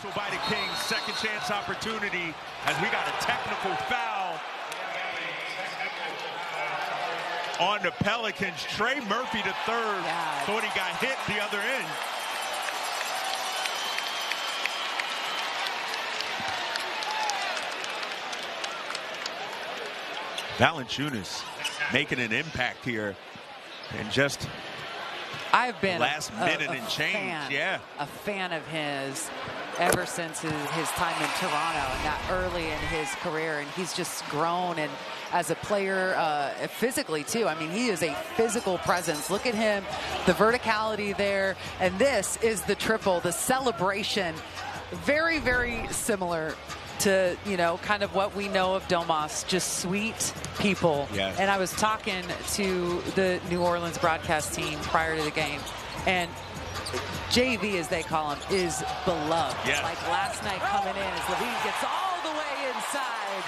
reversal by the Kings, second chance opportunity as we got a technical foul on the Pelicans. Trey Murphy the third, thought he got hit the other end. Valanciunas making an impact here, and just I've been last minute and change. A fan of his ever since his time in Toronto, and that early in his career, and he's just grown, and as a player, physically too. I mean, he is a physical presence. Look at him, the verticality there, and this is the triple, the celebration, very, very similar to, you know, kind of what we know of Domas, just sweet people. Yes. And I was talking to the New Orleans broadcast team prior to the game, and JV, as they call him, is beloved. Yes. Like last night coming in as Levine gets all the way inside.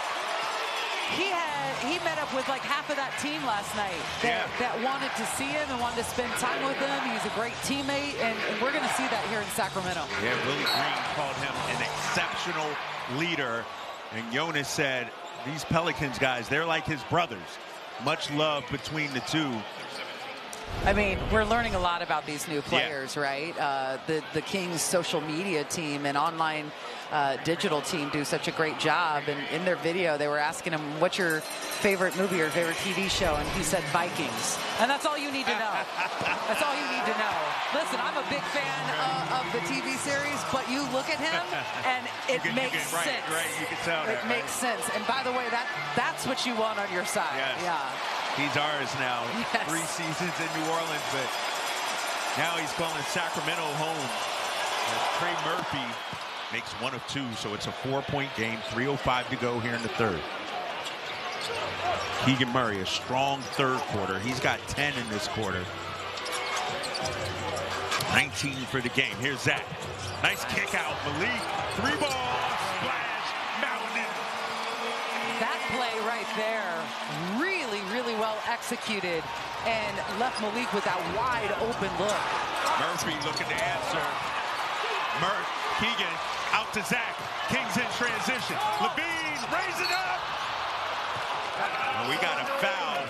He met up with like half of that team last night that wanted to see him and wanted to spend time with him. He's a great teammate, and we're going to see that here in Sacramento. Yeah, Willie Green called him an exceptional leader, and Jonas said these Pelicans guys, they're like his brothers. Much love between the two. I mean, we're learning a lot about these new players, right? The Kings social media team and online digital team do such a great job. And in their video, they were asking him, what's your favorite movie or favorite TV show? And he said Vikings. And that's all you need to know. That's all you need to know. Listen, I'm a big fan of the TV series, but you look at him and it makes sense. Right, you can tell that. It makes sense. And by the way, that's what you want on your side. Yes. Yeah. He's ours now. Yes. 3 seasons in New Orleans, but now he's calling Sacramento home. As Trey Murphy makes 1 of 2, so it's a 4-point game. 3:05 to go here in the third. Keegan Murray, a strong third quarter. He's got 10 in this quarter. 19 for the game. Here's Zach. Nice kick out. Malik, 3-ball, splash, Mountain. That play right there, really, really well executed, and left Malik with that wide open look. Murphy looking to answer. Keegan out to Zach. Kings in transition. Levine raise it up. And we got a foul.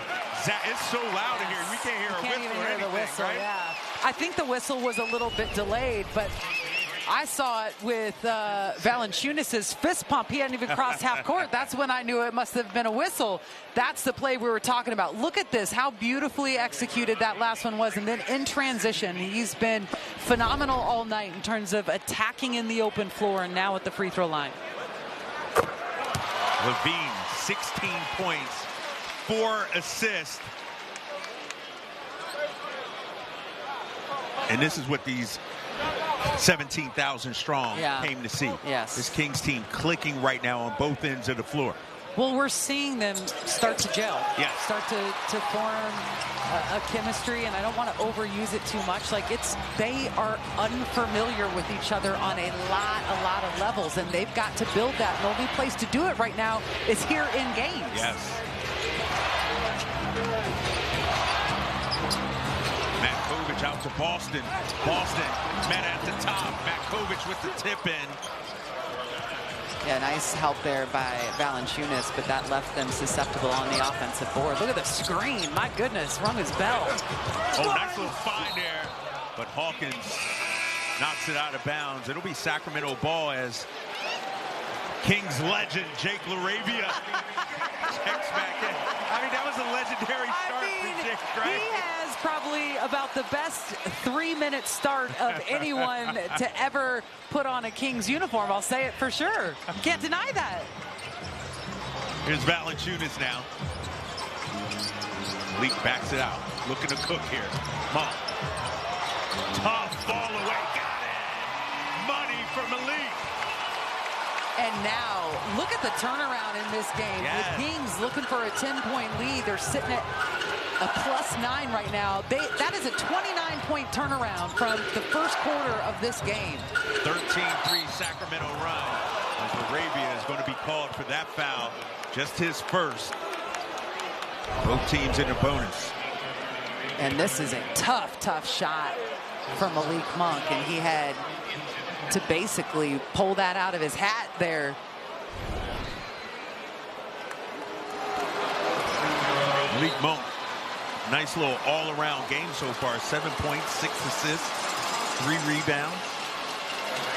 Zach, it's so loud in here. We can't hear a whistle. Can't even hear the whistle, right? yeah. I think the whistle was a little bit delayed, but I saw it with Valanciunas' fist pump. He hadn't even crossed half court. That's when I knew it must have been a whistle. That's the play we were talking about. Look at this, how beautifully executed that last one was. And then in transition, he's been phenomenal all night in terms of attacking in the open floor and now at the free throw line. Levine, 16 points, 4 assists. And this is what these 17,000 strong came to see. Yes. This Kings team clicking right now on both ends of the floor. Well, we're seeing them start to gel, start to form a chemistry, and I don't want to overuse it too much. Like they are unfamiliar with each other on a lot of levels, and they've got to build that. And the only place to do it right now is here in games. Yes. Matkovic out to Boston. Boston met at the top. Matkovic with the tip in. Yeah, nice help there by Valanciunas, but that left them susceptible on the offensive board. Look at the screen. My goodness, rung his bell. Oh, nice little find there. But Hawkins knocks it out of bounds. It'll be Sacramento ball as Kings legend Jake LaRavia checks back in. I mean, that was a legendary start for Jake, right? He has probably about the best 3-minute start of anyone to ever put on a Kings uniform. I'll say it for sure. Can't deny that. Here's Valanciunas now. Leak backs it out. Looking to cook here. Monk. Tough ball away. Got it. Money for Malik. And now, look at the turnaround in this game. Yes. With Kings looking for a 10-point lead. They're sitting at a +9 right now. That is a 29-point turnaround from the first quarter of this game. 13-3 Sacramento run. As LaRavia is going to be called for that foul. Just his first. Both teams in a bonus. And this is a tough shot from Malik Monk. And he had to basically pull that out of his hat there. Malik Monk, nice little all-around game so far. 7 points, 6 assists, 3 rebounds.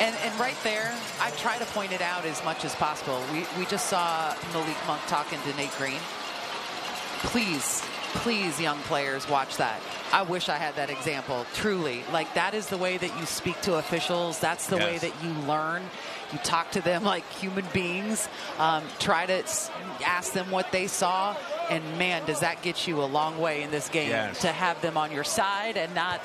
And right there, I try to point it out as much as possible. We just saw Malik Monk talking to Nate Green. Please, please, young players, watch that. I wish I had that example, truly. Like, that is the way that you speak to officials. That's the way that you learn. You talk to them like human beings. Try to ask them what they saw. And, man, does that get you a long way in this game to have them on your side and not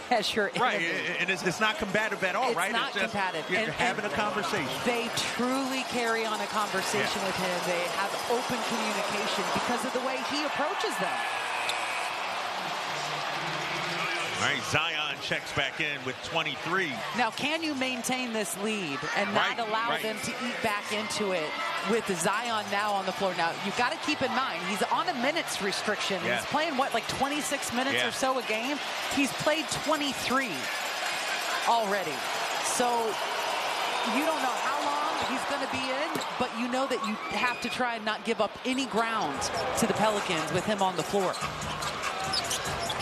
as your enemy. Right, and it's not combative at all, right? It's not combative. You're having a conversation. They truly carry on a conversation with him. They have open communication because of the way he approaches them. All right, Zion checks back in with 23. Now, can you maintain this lead and not allow them to eat back into it with Zion now on the floor? Now, you've got to keep in mind, he's on a minutes restriction. He's playing, what, like 26 minutes or so a game? He's played 23 already. So you don't know how long he's going to be in, but you know that you have to try and not give up any ground to the Pelicans with him on the floor.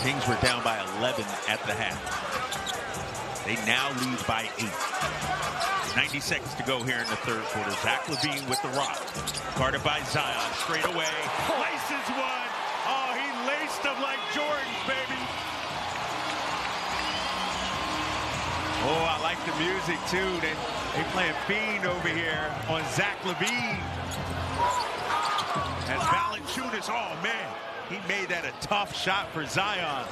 Kings were down by 11 at the half. They now lead by 8. 90 seconds to go here in the third quarter. Zach LaVine with the rock. Guarded by Zion. Straight away. Laces one. Oh, he laced them like Jordans, baby. Oh, I like the music, too. They playing Fiend over here on Zach LaVine. As Valanciunas, oh, man. He made that a tough shot for Zion.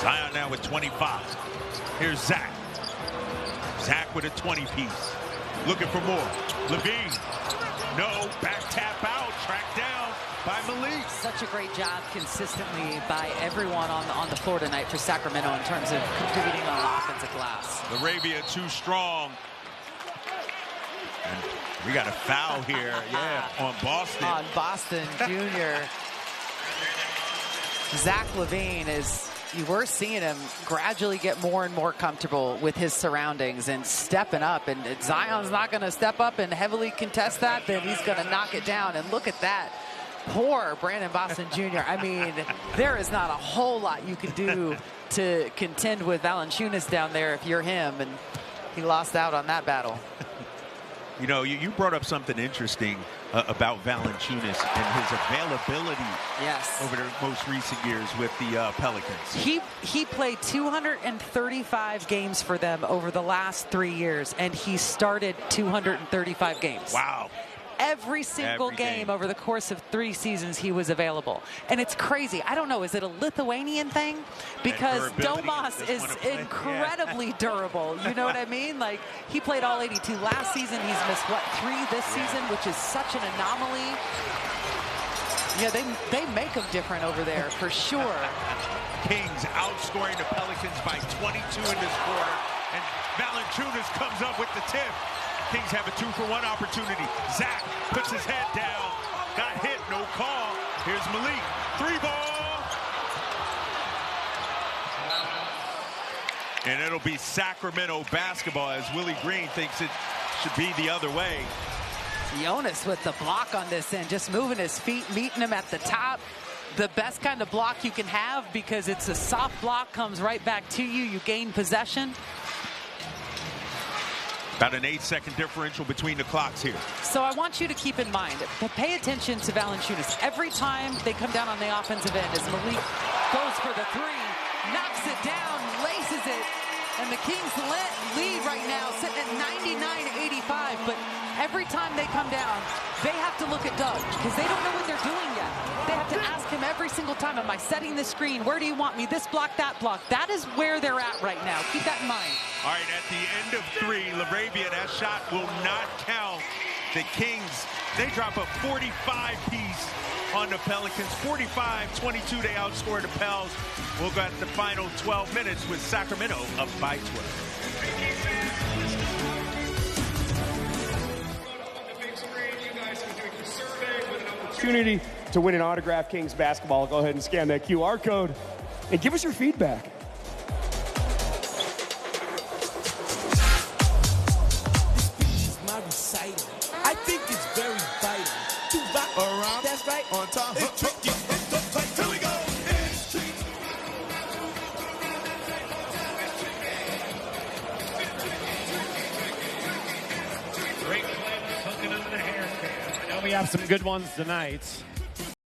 Zion now with 25. Here's Zach. Zach with a 20-piece. Looking for more. LaVine. No. Back tap out. Tracked down by Malik. Such a great job consistently by everyone on the floor tonight for Sacramento in terms of contributing on the offensive glass. Arabia too strong. And we got a foul here, on Boston. On Boston Jr. Zach LaVine we're seeing him gradually get more and more comfortable with his surroundings and stepping up. And if Zion's not going to step up and heavily contest that, then he's going to knock it down. And look at that. Poor Brandon Boston Jr. I mean, there is not a whole lot you can do to contend with Valanciunas down there if you're him. And he lost out on that battle. You know, you brought up something interesting about Valanciunas and his availability over the most recent years with the Pelicans. He played 235 games for them over the last 3 years, and he started 235 games. Wow. Every single game over the course of 3 seasons he was available. And it's crazy. I don't know, is it a Lithuanian thing? Because Domas is incredibly durable. You know what I mean? Like, he played all 82 last season. He's missed, what, 3 this season, which is such an anomaly. Yeah, they make him different over there, for sure. Kings outscoring the Pelicans by 22 in this quarter. And Valanciunas comes up with the tip. Kings have a 2-for-1 opportunity. Zach puts his head down. Got hit, no call. Here's Malik. 3-ball. And it'll be Sacramento basketball as Willie Green thinks it should be the other way. Jonas with the block on this end, just moving his feet, meeting him at the top. The best kind of block you can have because it's a soft block, comes right back to you. You gain possession. About an 8-second differential between the clocks here. So I want you to keep in mind, pay attention to Valanciunas. Every time they come down on the offensive end, as Malik goes for the 3, knocks it down, laces it, and the Kings lead right now, sitting at 99-85. But every time they come down, they have to look at Doug because they don't know what they're doing yet. They have to ask him every single time, am I setting the screen? Where do you want me? This block, that block. That is where they're at right now. Keep that in mind. All right, at the end of 3, LaRavia, that shot will not count. The Kings, they drop a 45-piece on the Pelicans. 45-22, they outscore the Pels. We'll go at the final 12 minutes with Sacramento up by 12. Opportunity to win an autographed Kings basketball. Go ahead and scan that QR code and give us your feedback. I think it's very vital to rock around. That's right. On top. It's tricky. It's so tight. Here we go. It's tricky. Great play, hooking under the hairstand. I know we have some good ones tonight.